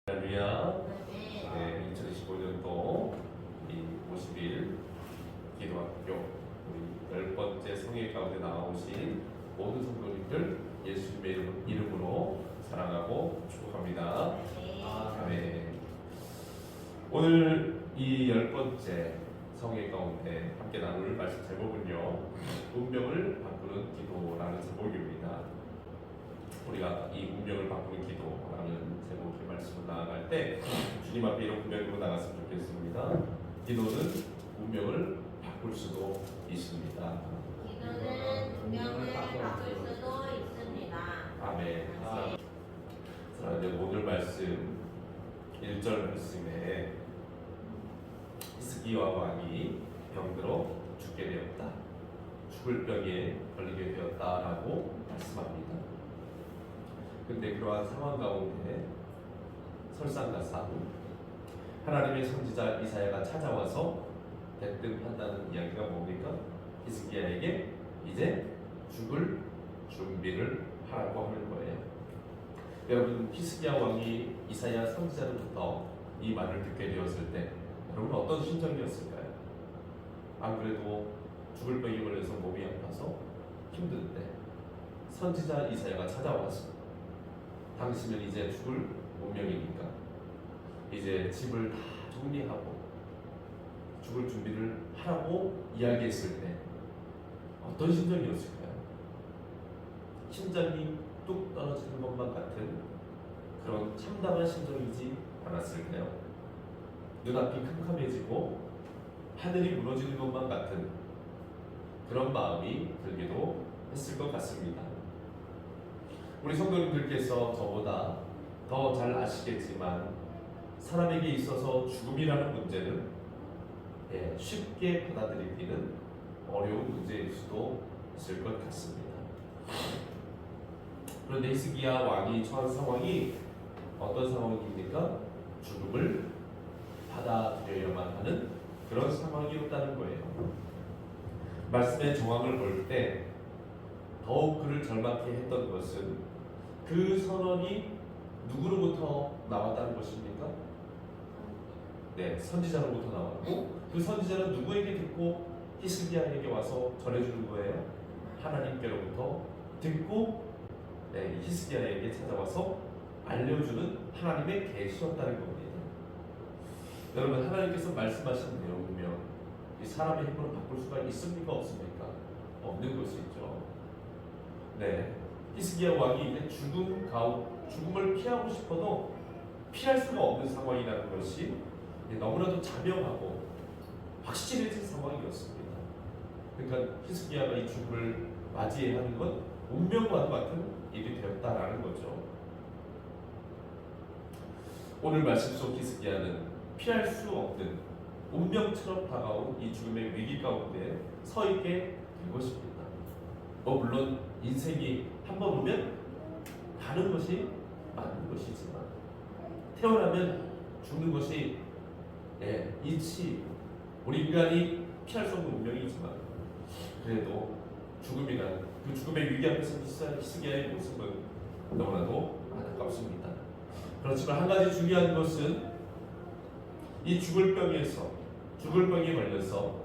할렐루야. 네, 2025년도 50일 기도학교 우리 10번째 성회 가운데 나오신 모든 성도님들 예수님의 이름으로 사랑하고 축복합니다. 아멘. 오늘 이 10번째 성회 가운데 함께 나눌 말씀 제목은요, 운명을 바꾸는 기도라는 제목입니다. 우리가 이 운명을 바꾸는 기도라는 제목의 말씀을 나아갈 때 주님 앞에 이런 고백으로 나갔으면 좋겠습니다. 기도는 운명을 바꿀 수도 있습니다. 기도는 운명을 바꿀 수도 있습니다. 아멘. 사랑하는 오늘 말씀 1절 말씀에 히스기야 왕이 병들어 죽게 되었다, 죽을 병에 걸리게 되었다라고 말씀합니다. 근데 그러한 상황 가운데 설상가상 하나님의 선지자 이사야가 찾아와서 대뜸한다는 이야기가 뭡니까? 히스기야에게 이제 죽을 준비를 하라고 하는 거예요. 여러분, 히스기야 왕이 이사야 선지자로부터 이 말을 듣게 되었을 때 여러분 어떤 심정이었을까요? 안 그래도 죽을 병에 걸려서 몸이 아파서 힘든데 선지자 이사야가 찾아와서 당신은 이제 죽을 운명이니까 이제 집을 다 정리하고 죽을 준비를 하라고 이야기했을 때 어떤 심정이었을까요? 심장이 뚝 떨어지는 것만 같은 그런 참담한 심정이지 않았을까요? 눈앞이 캄캄해지고 하늘이 무너지는 것만 같은 그런 마음이 들기도 했을 것 같습니다. 우리 성도님들께서 저보다 더 잘 아시겠지만 사람에게 있어서 죽음이라는 문제는 쉽게 받아들이기는 어려운 문제일 수도 있을 것 같습니다. 그런데 히스기야 왕이 처한 상황이 어떤 상황입니까? 죽음을 받아들여야만 하는 그런 상황이었다는 거예요. 말씀의 정황을 볼 때 더욱 그를 절망케 했던 것은 그 선언이 누구로부터 나왔다는 것입니까? 네, 선지자로부터 나왔고 그 선지자는 누구에게 듣고 히스기야에게 와서 전해주는 거예요? 하나님께로부터 듣고 히스기야에게 찾아와서 알려주는 하나님의 계시였다는 겁니다. 여러분, 하나님께서 말씀하신 내용이면 이 사람의 힘으로 바꿀 수가 있습니까? 없습니까? 없는 것이죠. 네, 히스기야 왕이 이제 죽음을 피하고 싶어도 피할 수가 없는 상황이라는 것이 너무나도 자명하고 확실해진 상황이었습니다. 그러니까 히스기야가 이 죽음을 맞이해야 하는 건 운명과도 같은 일이 되었다라는 거죠. 오늘 말씀 속 히스기야는 피할 수 없는 운명처럼 다가온 이 죽음의 위기 가운데 서 있게 된 것입니다. 물론 인생이 한 번 오면 가는 것이 맞는 것이지만 태어나면 죽는 것이 이치 우리 인간이 피할 수 없는 운명이지만 그래도 죽음이란 그 죽음의 위기 앞에서 히스기야의 모습은 너무나도 안타깝습니다. 그렇지만 한 가지 중요한 것은 이 죽을 병에 걸려서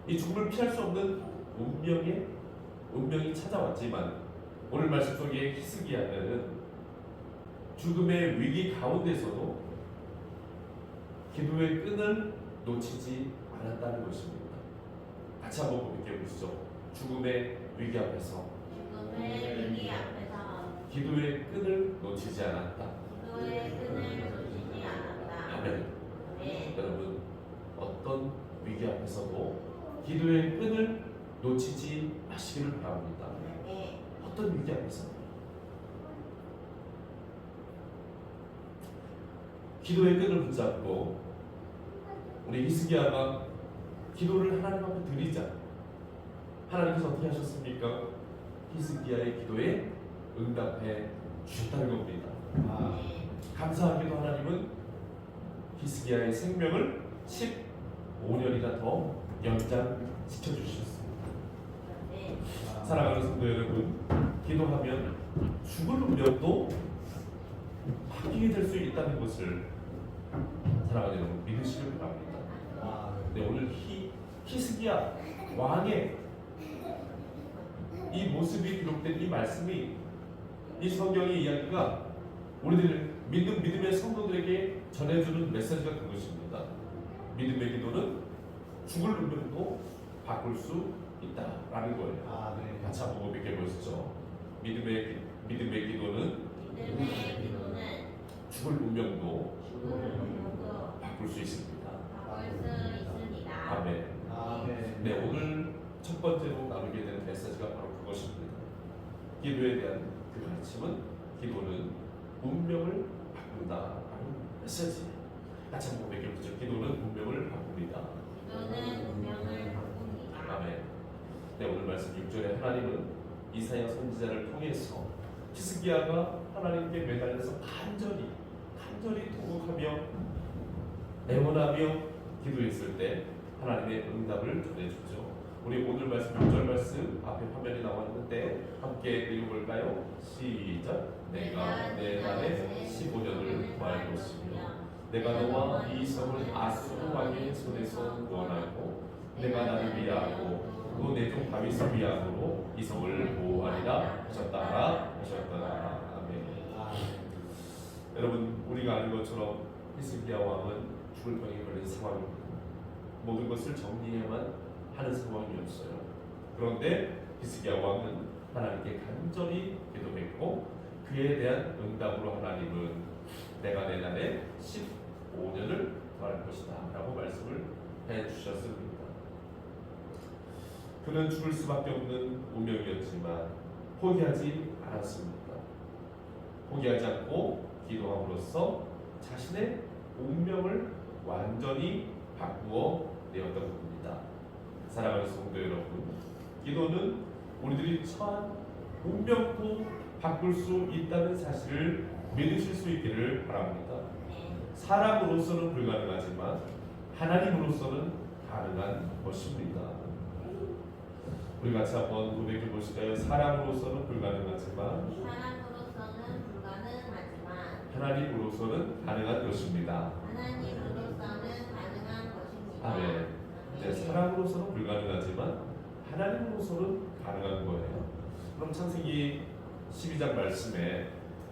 이 죽음을 피할 수 없는 운명이 찾아왔지만 오늘 말씀 속에 히스기야는 죽음의 위기 가운데서도 기도의 끈을 놓치지 않았다는 것입니다. 같이 한번 고백해 보시죠. 죽음의 위기 앞에서 기도의 끈을 놓치지 않았다. 아멘. 여러분, 어떤 위기 앞에서도 기도의 끈을 놓치지 마시기를 바랍니다. 어떤 위기 앞에서 기도의 끈을 붙잡고 우리 히스기야가 기도를 하나님 앞에 드리자. 하나님께서 어떻게 하셨습니까? 히스기야의 기도에 응답해 주셨다는 겁니다. 감사하게도 하나님은 히스기야의 생명을 15년이나 더 연장시켜 주셨습니다. 네. 사랑하는 성도 여러분, 기도하면 죽을 운명도 바뀌게 될 수 있다는 것을 사랑하는 여러분 믿으시길 바랍니다. 네, 오늘 히스기야 왕의 이 모습이 기록된 이 말씀이, 이 성경의 이야기가 우리들 믿음의 성도들에게 전해주는 메시지가 그것입니다. 믿음의 기도는 죽을 운명도 바꿀 수 있다라는 거예요. 같이 한번 고백해 보시죠. 믿음의 기도는 믿음의 기도는 죽을 운명도 죽을 운명도 바꿀 수 있습니다. 바꿀 수 있습니다. 아멘. 네, 오늘 첫 번째로 나누게 되는 메시지가 바로 그것입니다. 기도에 대한 그 가르침은 기도는 운명을 바꾼다라는 메시지. 같이 한번 고백해 보죠. 기도는 운명을 바꿉니다. 기도는 운명을 바꿉니다. 아멘. 네, 오늘 말씀 6절에 하나님은 이사야 선지자를 통해서 히스기야가 하나님께 매달려서 간절히 통곡하며 애원하며 기도했을 때 하나님의 응답을 전해주죠. 우리 오늘 말씀 6절 말씀 앞에 화면이 나왔는데 함께 읽어볼까요? 시작. 내가 내 날에 15년을 구할 것이며 내가 너와 이 성을 아수르 왕의 손에서 구원하고 내가 나를 위하고 또 내 종 다윗을 위함으로 이 성을 보호하리라 하셨다. 아멘. 여러분, 우리가 아는 것처럼 히스기야 왕은 죽을 병에 걸린 상황입니다. 모든 것을 정리해야만 하는 상황이었어요. 그런데 히스기야 왕은 하나님께 간절히 기도했고 그에 대한 응답으로 하나님은 내가 내 날에 15년을 더할 것이다 라고 말씀을 해주셨습니다. 그는 죽을 수밖에 없는 운명이었지만 포기하지 않았습니다. 포기하지 않고 기도함으로써 자신의 운명을 완전히 바꾸어 내었던 겁니다. 사랑하는 성도 여러분, 기도는 우리들이 처한 운명도 바꿀 수 있다는 사실을 믿으실 수 있기를 바랍니다. 사람으로서는 불가능하지만 하나님으로서는 가능한 것입니다. 우리 같이 한번 고백해 보실까요? 사람으로서는 불가능하지만 하나님으로서는 가능한 것입니다. 아멘. 네, 사람으로서는 불가능하지만 하나님으로서는 가능한 거예요. 그럼 창세기 12장 말씀에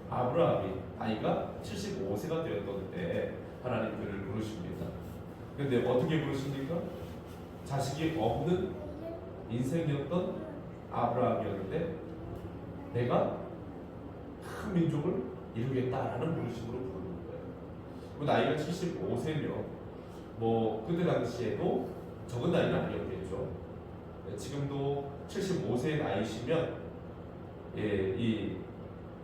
아브라함이 나이가 75세가 되었던 때 하나님 그를 부르십니다. 그런데 어떻게 부르십니까? 자식이 없는 인생이었던 아브라함이었는데 내가 큰 민족을 이루겠다라는 부르심으로 부르는 거예요. 나이가 75세면 그때 당시에도 적은 나이는 아니었겠죠. 지금도 75세의 나이시면 이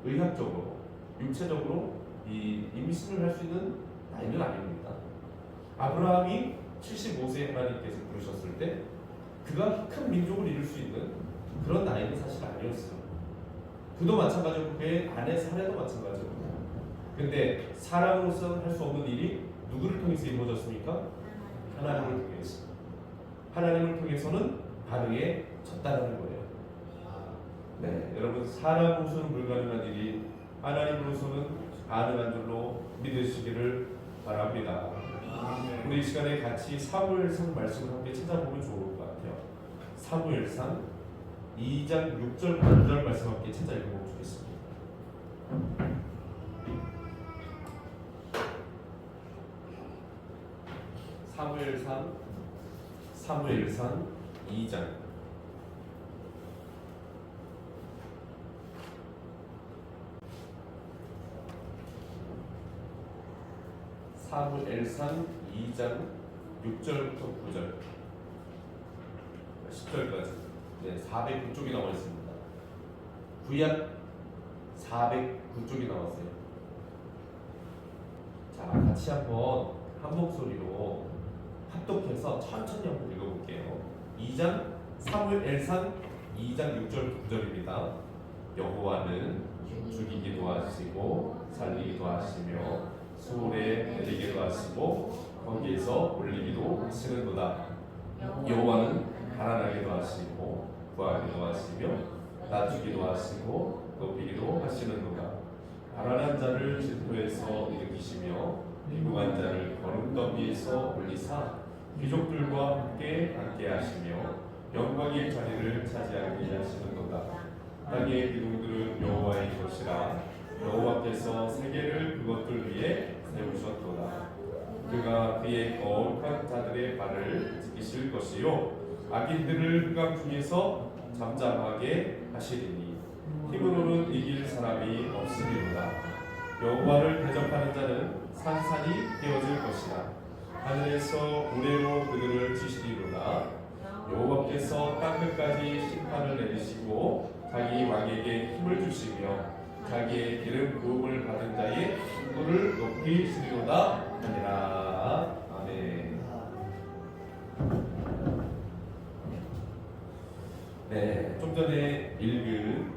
의학적으로 육체적으로 이 임신을 할 수 있는 나이는 아닙니다. 아브라함이 75세에 하나님께서 부르셨을 때 그가 큰 민족을 이룰 수 있는 그런 나이는 사실 아니었어요. 그도 마찬가지고 그의 아내 사례도 마찬가지입니다. 근데 사람으로서 할 수 없는 일이 누구를 통해서 이루어졌습니까? 하나님을 통해서. 하나님을 통해서는 가능해졌다는 거예요. 네, 여러분, 사람으로서는 불가능한 일이 하나님으로서는 가능한 줄로 믿으시기를 바랍니다. 우리 이 시간에 같이 사무엘상 말씀을 함께 찾아보면 좋을 것 같아요. 사무엘상 2장 6절 9절 말씀 함께 찾아 읽어보면 좋겠습니다. 사무엘상 2장 사무엘상 2장 6절부터 9절 10절까지 409쪽이 나와 있습니다. 구약 409쪽이 나왔어요. 자, 같이 한번 한 목소리로 합독해서 천천히 한번 읽어볼게요. 2장 사무엘상 2장 6절 9절입니다. 여호와는 죽이기도 하시고 살리기도 하시며 수월에 내리기도 하시고 거기에서 올리기도 하시는도다. 여호와는 가난하게도 하시고 부하기도 하시며 낮추기도 하시고 높이기도 하시는도다. 가난한 자를 질투에서 일으키시며 비무한 자를 거름더미에서 올리사 귀족들과 함께 앉게 하시며 영광의 자리를 차지하게 하시는도다. 땅의 기둥들은 여호와의 것이라 여호와께서 세계를 그것들 위에 세우셨도다. 그가 그의 거룩한 자들의 발을 지키실 것이요 악인들을 흑암 중에서 잠잠하게 하시리니 힘으로는 이길 사람이 없으리로다. 여호와를 대적하는 자는 산산이 깨어질 것이라. 하늘에서 우레로 그들을 치시리로다. 여호와께서 땅끝까지 심판을 내리시고 자기 왕에게 힘을 주시며 자기의 기름 부음을 받은 자의 뿔을 높이시리로다 하니라. 아멘. 네, 좀 전에 읽은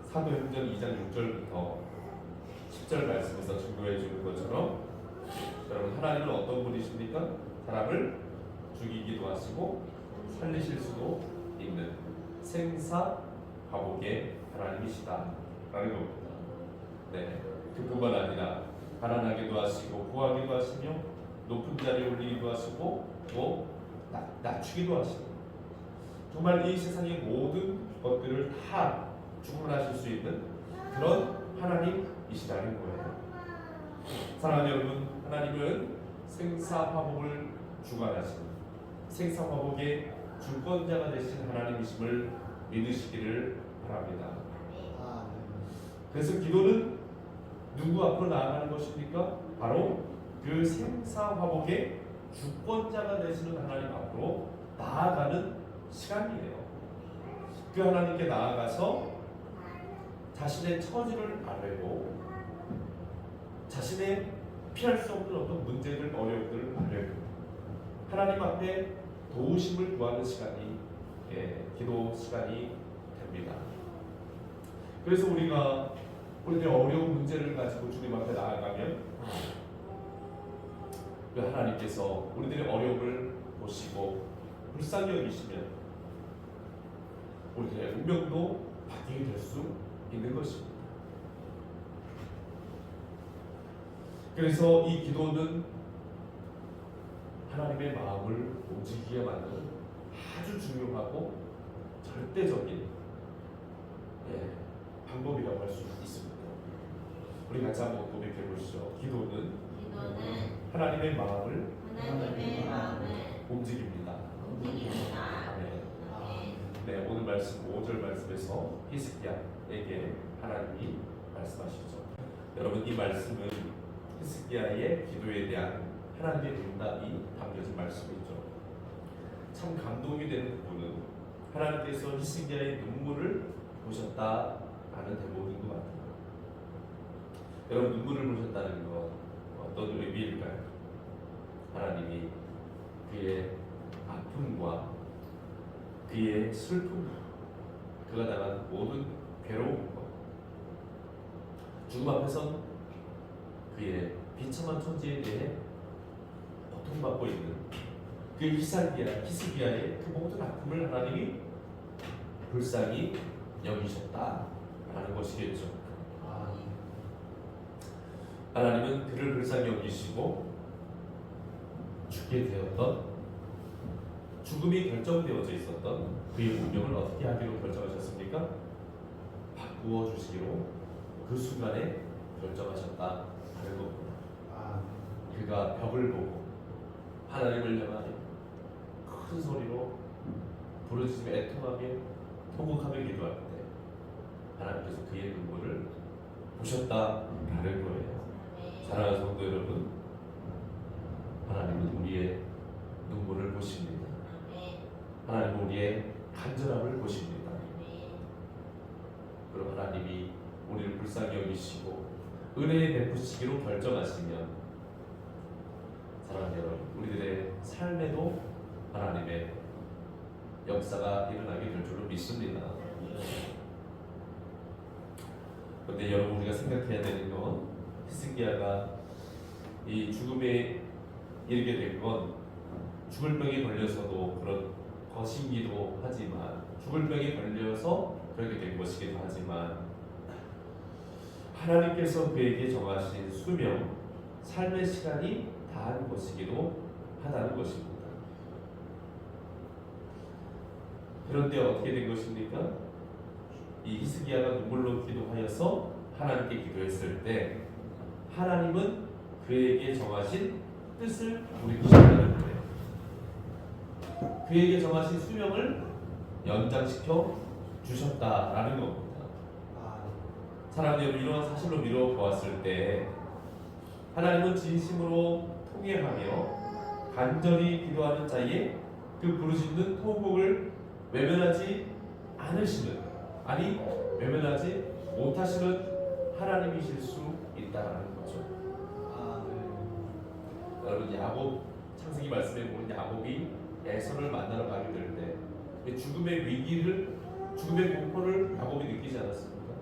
사도행전 2장 6절부터 10절 말씀에서 증거해 주는 것처럼 여러분 하나님은 어떤 분이십니까? 사람을 죽이기도 하시고 살리실 수도 있는 생사화복의 하나님이시다라는 겁니다. 네, 그뿐만 아니라 가난하게도 하시고 부하기도 하시며 높은 자리에 올리기도 하시고 또 낮추기도 하시고 정말 이 세상의 모든 것들을 다 주관하실 수 있는 그런 하나님이시라는 거예요. 사랑하는 여러분, 하나님은 생사화복을 주관하시는 생사화복의 주권자가 되신 하나님이심을 믿으시기를 바랍니다. 그래서 기도는 누구 앞으로 나아가는 것입니까? 바로 그 생사화복의 주권자가 되시는 하나님 앞으로 나아가는 시간이에요. 그 하나님께 나아가서 자신의 처지를 아뢰고 자신의 피할 수 없는 어떤 문제들, 어려움들을 아뢰고 하나님 앞에 도우심을 구하는 시간이 기도 시간이 됩니다. 그래서 우리가 우리들의 어려운 문제를 가지고 주님 앞에 나아가면 그 하나님께서 우리들의 어려움을 보시고 불쌍히 여기시면 우리들의 운명도 바뀌게 될 수 있는 것입니다. 그래서 이 기도는 하나님의 마음을 움직이게 만드는 아주 중요하고 절대적인 방법이라고 할 수 있습니다. 우리 같이 한번 고백해 보시죠. 기도는 하나님의 마음을 움직입니다. 네, 오늘 말씀 5절 말씀에서 히스기야에게 하나님이 말씀하시죠. 여러분, 이 말씀은 히스기야의 기도에 대한 하나님의 응답이 담겨진 말씀이죠. 참 감동이 되는 부분은 하나님께서 히스기야의 눈물을 보셨다라는 대목인 것 같아요. 여러분, 눈물을 보셨다는 건 어떤 의미일까요? 하나님이 그의 아픔과 그의 슬픔, 그가 당한 모든 괴로움과 죽음 앞에선 그의 비참한 처지에 대해 고통받고 있는 그 히스기야의 그 모든 아픔을 하나님이 불쌍히 여기셨다라는 것이겠죠. 하나님은 그를 불쌍히 여기시고 죽게 되었던, 죽음이 결정되어져 있었던 그의 운명을 어떻게 하기로 결정하셨습니까? 바꾸어 주시기로 그 순간에 결정하셨다는 겁니다. 그가 벽을 보고 하나님을 향하여 큰 소리로 부르짖으며 애통하며 통곡하며 기도할 때 하나님께서 그의 눈물을 보셨다는 거예요. 사랑하는 성도 여러분, 하나님은 우리의 눈물을 보십니다. 하나님은 우리의 간절함을 보십니다. 그럼 하나님이 우리를 불쌍히 여기시고 은혜에 베푸시기로 결정하시면 사랑하는 여러분, 우리들의 삶에도 하나님의 역사가 일어나게 될 줄로 믿습니다. 그런데 여러분, 우리가 생각해야 되는 건 히스기야가 이 죽음에 이르게 된 건 죽을 병에 걸려서도 그런 것이기도 하지만 죽을 병에 걸려서 그렇게 된 것이기도 하지만 하나님께서 그에게 정하신 수명, 삶의 시간이 다한 것이기도 하다는 것입니다. 그런데 어떻게 된 것입니까? 이 히스기야가 눈물로 기도하여서 하나님께 기도했을 때 하나님은 그에게 정하신 뜻을 돌이키셨다는 거예요. 그에게 정하신 수명을 연장시켜 주셨다라는 겁니다. 사랑하는 여러분, 이러한 사실로 미루어 보았을 때 하나님은 진심으로 통회하며 간절히 기도하는 자의 그 부르짖는 통곡을 외면하지 않으시는, 아니 외면하지 못하시는 하나님이실 수 있다라는 거죠. 여러분, 야곱 창세기 말씀에 보면 야곱이 에서를 만나러 가게 될 때 죽음의 위기를, 죽음의 공포를 야곱이 느끼지 않았습니까?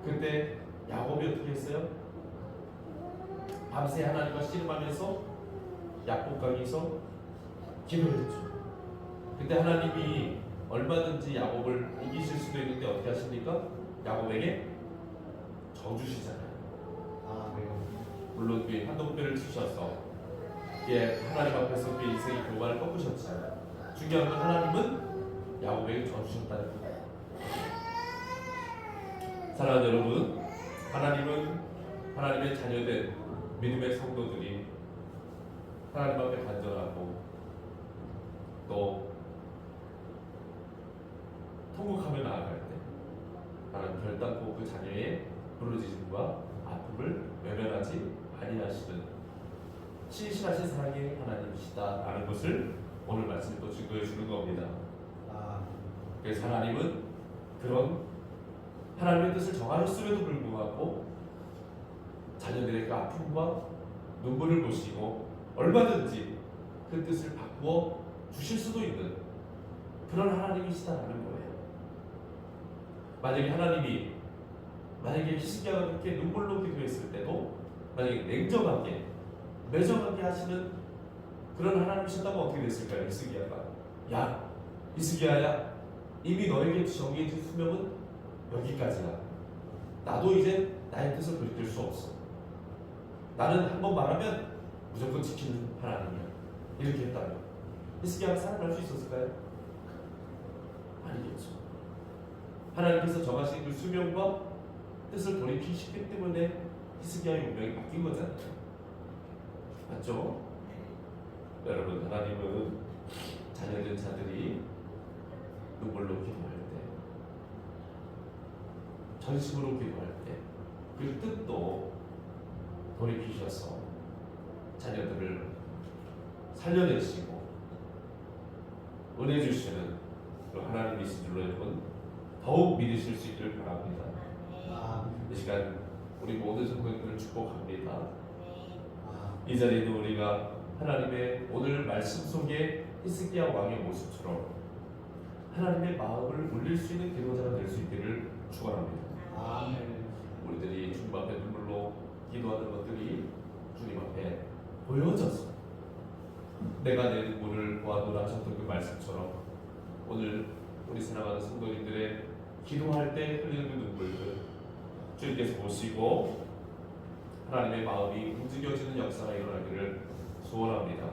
그때 야곱이 어떻게 했어요? 밤새 하나님과 씨름하면서 약복강에서 기도를 했죠. 그때 하나님이 얼마든지 야곱을 이기실 수도 있는데 어떻게 하십니까? 야곱에게 져주시잖아요. 물론 그 한동뼈를 치셔서 하나님 앞에서 그 인생의 교만을 꺾으셨지만 중요한 건 하나님은 야곱에게 져주셨다는 거예요. 사랑하는 여러분, 하나님은 하나님의 자녀된 믿음의 성도들이 하나님 앞에 간절하고 또 통곡하며 나아갈 때 하나님 결단코 그 자녀의 부르짖음과 아픔을 외면하지 아니하시는 신실하신 사랑의 하나님이시다라는 것을 오늘 말씀이 또 증거해 주는 겁니다. 그래서 하나님은 그런 하나님의 뜻을 정하셨음에도 불구하고 자녀들의 그 아픔과 눈물을 보시고 얼마든지 그 뜻을 바꾸어 주실 수도 있는 그런 하나님이시다라는 거예요. 만약에 히스기야가 그렇게 눈물로 기도했을 때도 만약에 냉정하게 매정하게 하시는 그런 하나님이셨다면 어떻게 됐을까요? 히스기야가, 야 히스기야야, 이미 너에게 정해진 수명은 여기까지야. 나도 이제 나의 뜻을 돌이킬 수 없어. 나는 한번 말하면 무조건 지키는 하나님이야. 이렇게 했다면 히스기야가 살아날 수 있었을까요? 아니겠죠. 하나님께서 정하신 그 수명과 뜻을 돌이키시기 때문에 히스기야의 운명이 바뀐 거잖아요. 맞죠? 여러분, 하나님은 자녀된 자들이 눈물로 기도할 때, 전심으로 기도할 때 그 뜻도 돌이키셔서 자녀들을 살려내시고 은혜 주시는 그 하나님이신 줄로 여러분 더욱 믿으실 수 있기를 바랍니다. 이 시간 우리 모든 성도님들을 축복합니다. 이 자리에는 우리가 하나님의 오늘 말씀 속에 히스기야 왕의 모습처럼 하나님의 마음을 울릴 수 있는 기도자가 될 수 있기를 축원합니다. 우리들이 주님 앞에 눈물로 기도하는 것들이 주님 앞에 보여져서 내가 내 눈물을 보아노라 하셨던 그 말씀처럼 오늘 우리 사랑하는 성도님들의 기도할 때 흘리는 그 눈물들 주님께서 보시고 하나님의 마음이 움직여지는 역사가 일어나기를 소원합니다.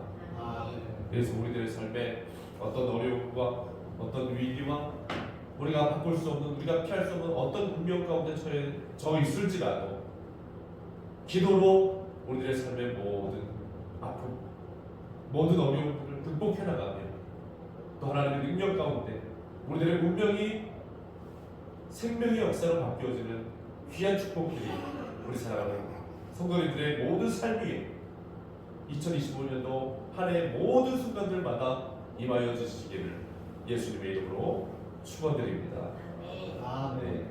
그래서 우리들의 삶에 어떤 어려움과 어떤 위기와 우리가 바꿀 수 없는, 우리가 피할 수 없는 어떤 운명 가운데 처해 있을지라도 기도로 우리들의 삶의 모든 아픔, 모든 어려움들을 극복해 나가며 또 하나님의 능력 가운데 우리들의 운명이 생명의 역사로 바뀌어지는 귀한 축복들이 우리 사랑하는 성도님들의 모든 삶 위에 2025년도 한 해의 모든 순간들마다 임하여 주시기를 예수님의 이름으로 축원드립니다. 아멘. 네.